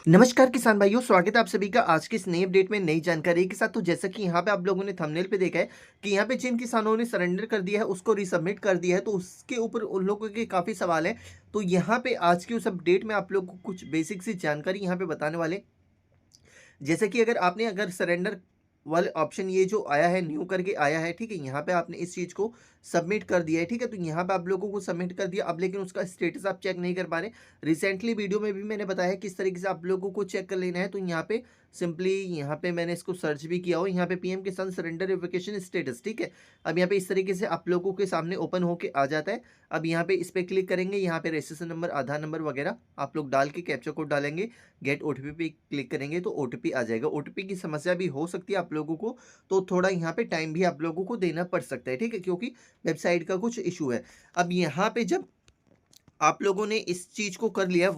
नमस्कार किसान भाइयों, स्वागत है आप सभी का आज के इस नए अपडेट में नई जानकारी के साथ। तो जैसा कि यहाँ पे आप लोगों ने थंबनेल पे देखा है कि यहाँ पे जिन किसानों ने सरेंडर कर दिया है उसको रीसबमिट कर दिया है, तो उसके ऊपर उन लोगों के काफ़ी सवाल हैं। तो यहाँ पे आज की उस अपडेट में आप लोग को कुछ बेसिक सी जानकारी यहाँ पे बताने वाले। जैसे कि अगर सरेंडर वाले ऑप्शन ये जो आया है न्यू करके आया है, ठीक है, यहाँ पे आपने इस चीज़ को सबमिट कर दिया है, ठीक है, तो यहाँ पे आप लोगों को सबमिट कर दिया। अब लेकिन उसका स्टेटस आप चेक नहीं कर पा रहे। रिसेंटली वीडियो में भी मैंने बताया किस तरीके से आप लोगों को चेक कर लेना है। तो यहाँ पे सिंपली यहाँ पे मैंने इसको सर्च भी किया हो, यहाँ पे पीएम किसान सरेंडर वेरिफिकेशन स्टेटस, ठीक है। अब यहाँ पे इस तरीके से आप लोगों के सामने ओपन होके आ जाता है। अब यहाँ पे इस पे क्लिक करेंगे, यहाँ पे रजिस्ट्रेशन नंबर, आधार नंबर वगैरह आप लोग डाल के कैप्चा कोड डालेंगे, गेट ओटीपी पे क्लिक करेंगे तो ओटीपी आ जाएगा। ओटीपी की समस्या भी हो सकती है आप लोगों को, तो थोड़ा यहाँ पे टाइम भी आप लोगों को देना पड़ सकता है, ठीक है, क्योंकि वेबसाइट का कुछ इशू है। अब यहाँ पे जब आप लोगों ने इस चीज़ को कर लिया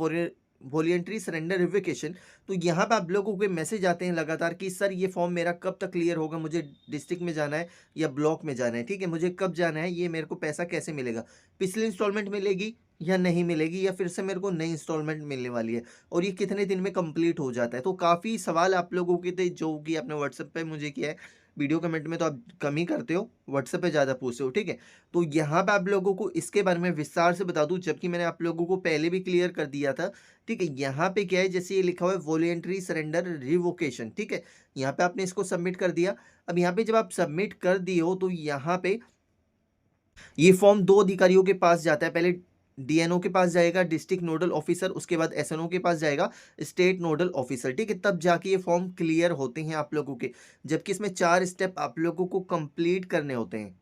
वॉलंटरी सरेंडर रिवोकेशन, तो यहाँ पे आप लोगों के मैसेज आते हैं लगातार कि सर ये फॉर्म मेरा कब तक क्लियर होगा, मुझे डिस्ट्रिक्ट में जाना है या ब्लॉक में जाना है, ठीक है, मुझे कब जाना है, ये मेरे को पैसा कैसे मिलेगा, पिछली इंस्टॉलमेंट मिलेगी या नहीं मिलेगी, या फिर से मेरे को नई इंस्टॉलमेंट मिलने वाली है, और ये कितने दिन में कंप्लीट हो जाता है। तो काफ़ी सवाल आप लोगों के थे जो कि आपने व्हाट्सएप पे मुझे किया है। वीडियो कमेंट में तो आप कम ही करते हो, व्हाट्सएप पे ज़्यादा पूछते हो, ठीक है। तो यहाँ पे आप लोगों को इसके बारे में विस्तार से बता दूं, जबकि मैंने आप लोगों को पहले भी क्लियर कर दिया था, ठीक है। यहाँ पे क्या है, जैसे ये लिखा हुआ है वॉलंटरी सरेंडर रिवोकेशन, ठीक है, यहाँ पे आपने इसको सबमिट कर दिया। अब यहाँ पे जब आप सबमिट कर दिए हो तो यहाँ पे ये फॉर्म दो अधिकारियों के पास जाता है। पहले डीएनओ के पास जाएगा, डिस्ट्रिक्ट नोडल ऑफिसर, उसके बाद एसएनओ के पास जाएगा, स्टेट नोडल ऑफिसर, ठीक है, तब जाके ये फॉर्म क्लियर होते हैं आप लोगों के। जबकि इसमें 4 स्टेप आप लोगों को कंप्लीट करने होते हैं,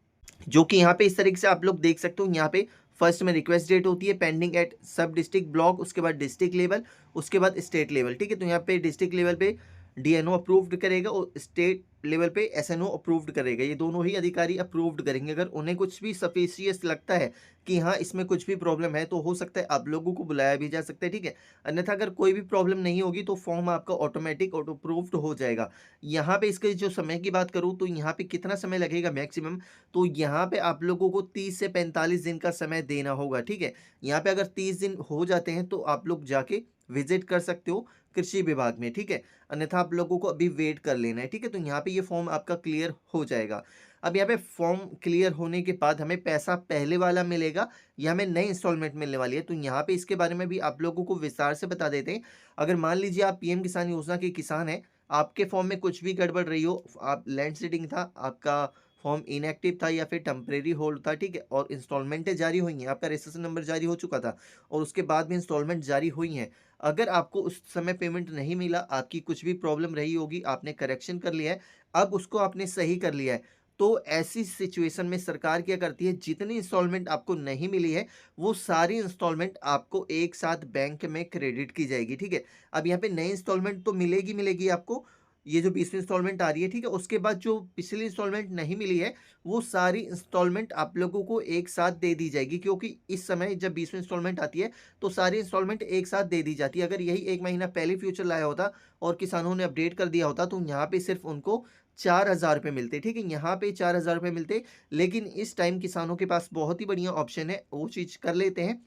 जो कि यहाँ पे इस तरीके से आप लोग देख सकते हो। यहाँ पे फर्स्ट में रिक्वेस्ट डेट होती है, पेंडिंग एट सब डिस्ट्रिक्ट ब्लॉक, उसके बाद डिस्ट्रिक्ट लेवल, उसके बाद स्टेट लेवल, ठीक है। तो यहाँ पे डिस्ट्रिक्ट लेवल पे डीएनओ अप्रूव्ड करेगा और स्टेट लेवल पे एसएनओ अप्रूव्ड करेगा। ये दोनों ही अधिकारी अप्रूव्ड करेंगे। अगर उन्हें कुछ भी सफिशियस लगता है कि हाँ इसमें कुछ भी प्रॉब्लम है, तो हो सकता है आप लोगों को बुलाया भी जा सकता है, ठीक है। अन्यथा अगर कोई भी प्रॉब्लम नहीं होगी तो फॉर्म आपका ऑटोमेटिक ऑटो अप्रूव्ड हो जाएगा। यहाँ पे इसके जो समय की बात करूँ तो यहाँ पे कितना समय लगेगा मैक्सिमम, तो यहाँ पे आप लोगों को 30 से 45 दिन का समय देना होगा, ठीक है। यहाँ पे अगर 30 दिन हो जाते हैं तो आप लोग जाके विजिट कर सकते हो कृषि विभाग में, ठीक है। अन्यथा आप लोगों को अभी वेट कर लेना है, ठीक है। तो यहाँ पे ये फॉर्म आपका क्लियर हो जाएगा। अब यहाँ पे फॉर्म क्लियर होने के बाद हमें पैसा पहले वाला मिलेगा या हमें नई इंस्टॉलमेंट मिलने वाली है, तो यहाँ पे इसके बारे में भी आप लोगों को विस्तार से बता देते हैं। अगर मान लीजिए आप पीएम किसान योजना के किसान हैं, आपके फॉर्म में कुछ भी गड़बड़ रही हो, आप लैंड सीडिंग था, आपका फॉर्म इनएक्टिव था या फिर टेम्परेरी होल्ड था, ठीक है, और इंस्टॉलमेंटें जारी हुई हैं, आपका रजिस्ट्रेशन नंबर जारी हो चुका था और उसके बाद भी इंस्टॉलमेंट जारी हुई हैं। अगर आपको उस समय पेमेंट नहीं मिला, आपकी कुछ भी प्रॉब्लम रही होगी, आपने करेक्शन कर लिया है, अब उसको आपने सही कर लिया है, तो ऐसी सिचुएशन में सरकार क्या करती है, जितनी इंस्टॉलमेंट आपको नहीं मिली है वो सारी इंस्टॉलमेंट आपको एक साथ बैंक में क्रेडिट की जाएगी, ठीक है। अब यहाँ पे नई इंस्टॉलमेंट तो मिलेगी मिलेगी आपको, ये जो 20वीं इंस्टॉलमेंट आ रही है, ठीक है, उसके बाद जो पिछली इंस्टॉलमेंट नहीं मिली है वो सारी इंस्टॉलमेंट आप लोगों को एक साथ दे दी जाएगी, क्योंकि इस समय जब 20वीं इंस्टॉलमेंट आती है तो सारी इंस्टॉलमेंट एक साथ दे दी जाती है। अगर यही एक महीना पहले फ्यूचर लाया होता और किसानों ने अपडेट कर दिया होता तो यहाँ पे सिर्फ उनको 4,000 रुपये मिलते, ठीक है, यहाँ पे 4,000 रुपये मिलते। लेकिन इस टाइम किसानों के पास बहुत ही बढ़िया ऑप्शन है, वो चीज़ कर लेते हैं,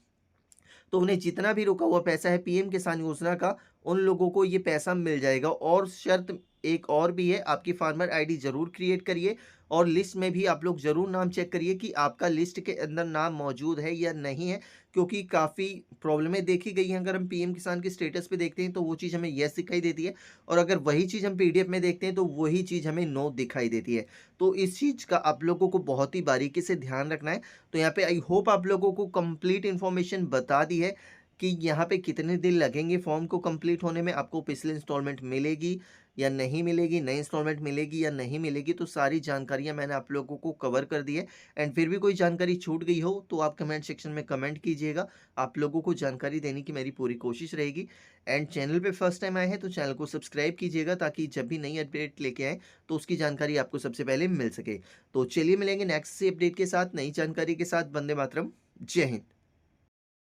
तो उन्हें जितना भी रुका हुआ पैसा है पीएम किसान योजना का, उन लोगों को ये पैसा मिल जाएगा। और शर्त एक और भी है, आपकी फार्मर आईडी ज़रूर क्रिएट करिए और लिस्ट में भी आप लोग ज़रूर नाम चेक करिए कि आपका लिस्ट के अंदर नाम मौजूद है या नहीं है, क्योंकि काफ़ी प्रॉब्लमें देखी गई हैं। अगर हम पीएम किसान के स्टेटस पे देखते हैं तो वो चीज़ हमें येस दिखाई देती है, और अगर वही चीज़ हम पीडीएफ में देखते हैं तो वही चीज़ हमें नो दिखाई देती है। तो इस चीज़ का आप लोगों को बहुत ही बारीकी से ध्यान रखना है। तो यहाँ पे आई होप आप लोगों को कंप्लीट इन्फॉर्मेशन बता दी है कि यहाँ पे कितने दिन लगेंगे फॉर्म को कंप्लीट होने में, आपको पिछली इंस्टॉलमेंट मिलेगी या नहीं मिलेगी, नई इंस्टॉलमेंट मिलेगी या नहीं मिलेगी, तो सारी जानकारियाँ मैंने आप लोगों को कवर कर दी है। एंड फिर भी कोई जानकारी छूट गई हो तो आप कमेंट सेक्शन में कमेंट कीजिएगा, आप लोगों को जानकारी देने की मेरी पूरी कोशिश रहेगी। एंड चैनल पे फर्स्ट टाइम आए हैं तो चैनल को सब्सक्राइब कीजिएगा, ताकि जब भी नई अपडेट लेके आए तो उसकी जानकारी आपको सबसे पहले मिल सके। तो चलिए मिलेंगे नेक्स्ट से अपडेट के साथ, नई जानकारी के साथ। वंदे मातरम, जय हिंद।